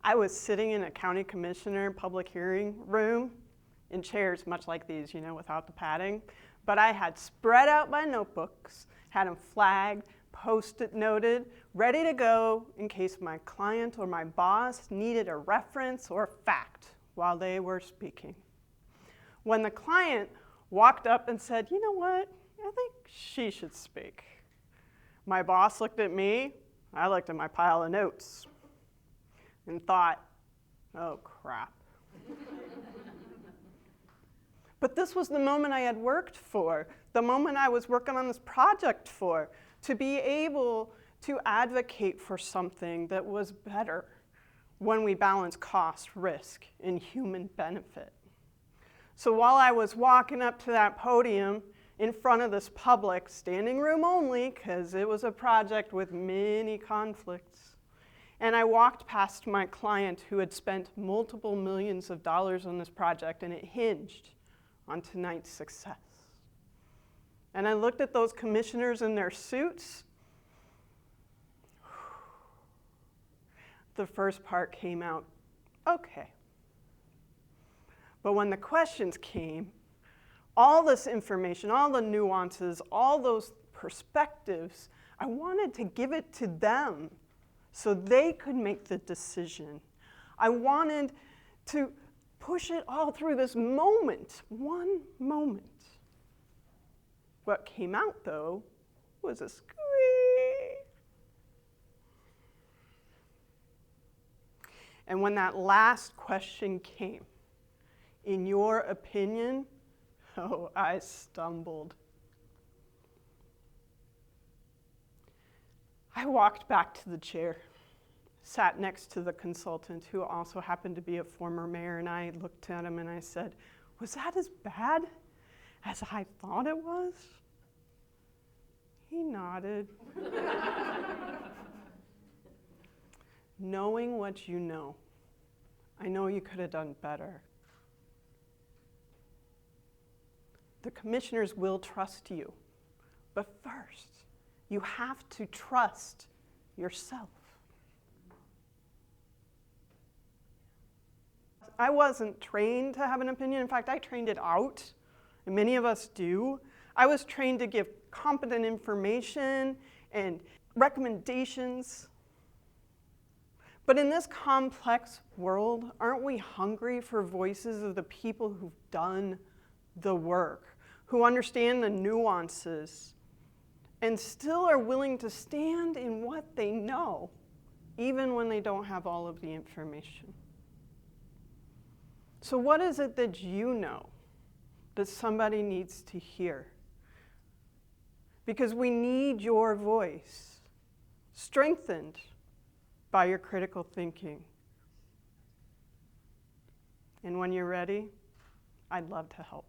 I was sitting in a county commissioner public hearing room in chairs much like these, without the padding. But I had spread out my notebooks, had them flagged, post-it noted, ready to go in case my client or my boss needed a reference or fact while they were speaking. When the client walked up and said, "You know what, I think she should speak," my boss looked at me, I looked at my pile of notes, and thought, "Oh, crap." But this was the moment I had worked for, the moment I was working on this project for, to be able to advocate for something that was better when we balance cost, risk, and human benefit. So while I was walking up to that podium in front of this public, standing room only, because it was a project with many conflicts, and I walked past my client who had spent multiple millions of dollars on this project, and it hinged on tonight's success. And I looked at those commissioners in their suits. The first part came out okay. But when the questions came, all this information, all the nuances, all those perspectives, I wanted to give it to them so they could make the decision. I wanted to push it all through this moment, one moment. What came out, though, was a squeak. And when that last question came, in your opinion, oh, I stumbled. I walked back to the chair, sat next to the consultant who also happened to be a former mayor, and I looked at him and I said, "Was that as bad as I thought it was?" He nodded. Knowing what you know, I know you could have done better. The commissioners will trust you, but first, you have to trust yourself. I wasn't trained to have an opinion. In fact, I trained it out, and many of us do. I was trained to give competent information and recommendations. But in this complex world, aren't we hungry for voices of the people who've done the work, who understand the nuances, and still are willing to stand in what they know, even when they don't have all of the information? So what is it that you know that somebody needs to hear? Because we need your voice, strengthened by your critical thinking. And when you're ready, I'd love to help.